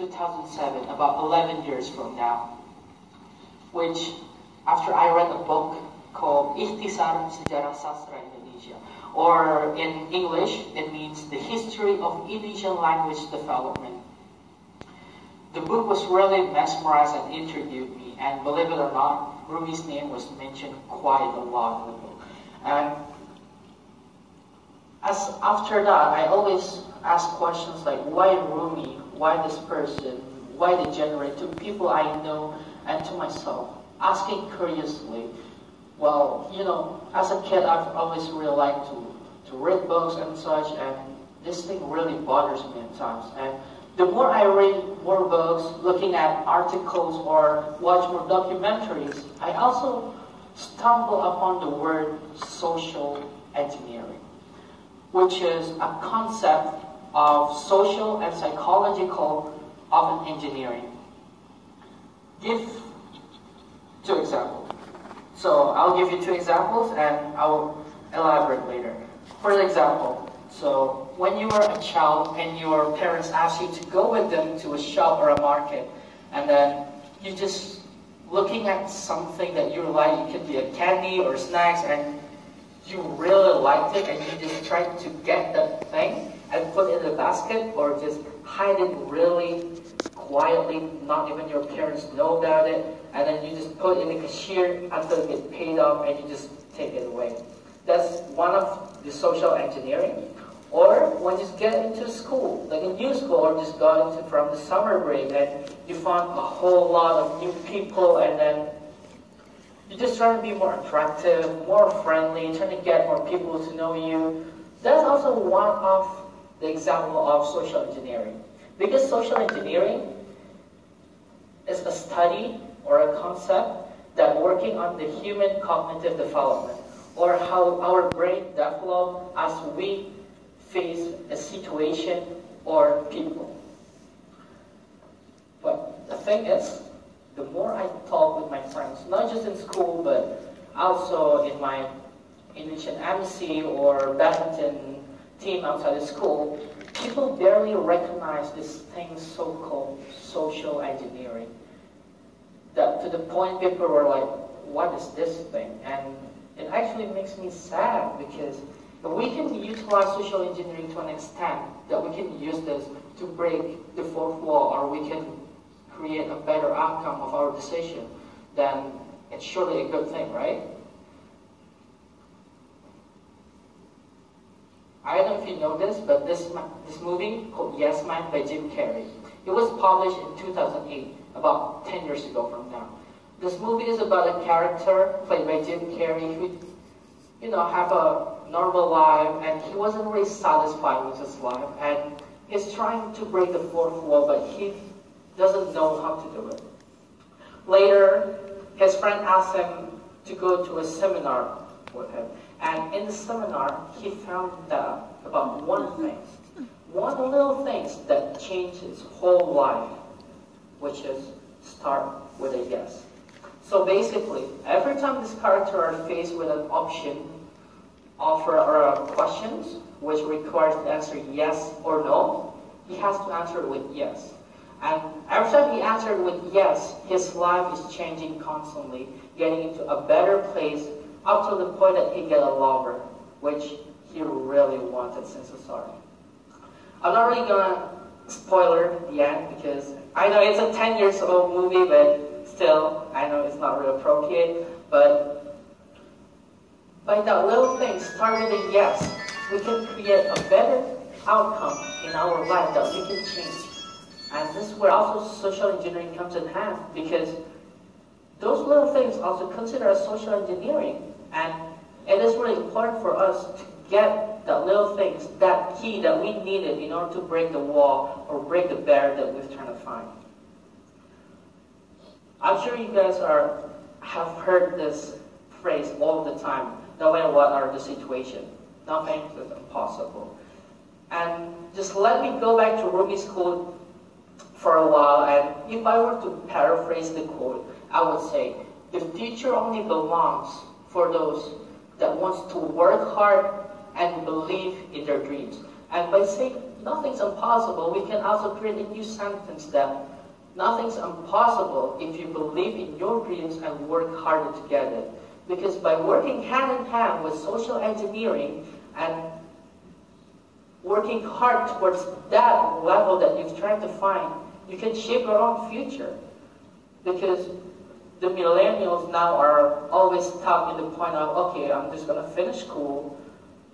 2007, about 11 years from now, which after I read a book called Ikhtisar Sejarah Sastra Indonesia, or in English, it means the history of Indonesian language development. The book was really mesmerized and intrigued me, and believe it or not, Rumi's name was mentioned quite a lot in the book. And after that, I always ask questions like, why Rumi? Why this person? Why the genre? To people I know and to myself, asking curiously. Well, you know, as a kid, I've always really liked to read books and such, and this thing really bothers me at times. And the more I read more books, looking at articles or watch more documentaries, I also stumble upon the word social engineering, which is a concept of social and psychological of an engineering. Give two examples. So I'll give you two examples and I'll elaborate later. For example, so when you are a child and your parents ask you to go with them to a shop or a market, and then you just looking at something that you like, it could be a candy or snacks, and you really liked it, and you just try to get that thing and put it in the basket, or just hide it really quietly, not even your parents know about it, and then you just put it in the cashier until it gets paid off, and you just take it away. That's one of the social engineering. Or when you get into school, like a new school, or just got into from the summer break, and you found a whole lot of new people, and then you're just trying to be more attractive, more friendly, trying to get more people to know you. That's also one of the example of social engineering. Because social engineering is a study or a concept that working on the human cognitive development, or how our brain develop as we face a situation or people. But the thing is, the more I talk with my friends, not just in school, but also in my Indonesian MC or badminton team outside of school, people barely recognize this thing so-called social engineering. That to the point people were like, what is this thing? And it actually makes me sad, because we can utilize social engineering to an extent that we can use this to break the fourth wall, or we can create a better outcome of our decision, then it's surely a good thing, right? I don't know if you know this, but this movie called Yes Man by Jim Carrey, it was published in 2008, about 10 years ago from now. This movie is about a character played by Jim Carrey who, you know, have a normal life, and he wasn't really satisfied with his life, and he's trying to break the fourth wall, but he doesn't know how to do it. Later, his friend asked him to go to a seminar with him, and in the seminar, he found out about one thing, one little thing that changed his whole life, which is start with a yes. So basically, every time this character are faced with an option, offer or questions, which requires to answer yes or no, he has to answer it with yes. And every time he answered with yes, his life is changing constantly, getting into a better place, up to the point that he get a lover, which he really wanted since the start. I'm not really gonna spoiler the end, because I know it's a 10 years old movie, but still, I know it's not really appropriate, but by that little thing, start with a yes, we can create a better outcome in our life that we can change. And this is where also social engineering comes in hand, because those little things also consider as social engineering. And it is really important for us to get that little things, that key that we needed in order to break the wall or break the barrier that we're trying to find. I'm sure you guys have heard this phrase all the time, no matter what are the situation. Nothing is impossible. And just let me go back to Rumi's quote for a while, and if I were to paraphrase the quote, I would say, the future only belongs for those that wants to work hard and believe in their dreams. And by saying nothing's impossible, we can also create a new sentence that nothing's impossible if you believe in your dreams and work harder to get it. Because by working hand in hand with social engineering and working hard towards that level that you've tried to find, you can shape your own future. Because the millennials now are always stuck in the point of, okay, I'm just going to finish school,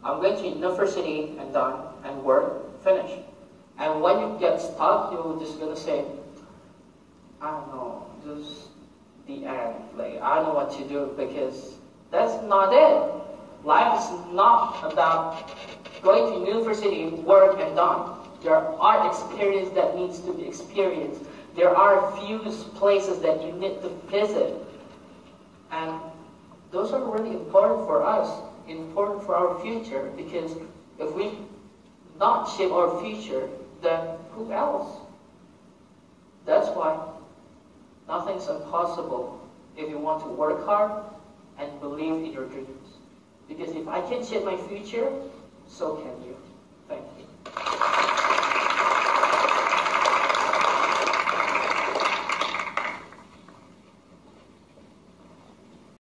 I'm going to university and done, and work, finish. And when you get stuck, you're just going to say, I don't know, this is the end. Like, I don't know what to do, because that's not it. Life is not about going to university, work, and done. There are experiences that needs to be experienced. There are few places that you need to visit. And those are really important for us, important for our future, because if we not shape our future, then who else? That's why nothing's impossible if you want to work hard and believe in your dreams. Because if I can shape my future, so can you. Thank you.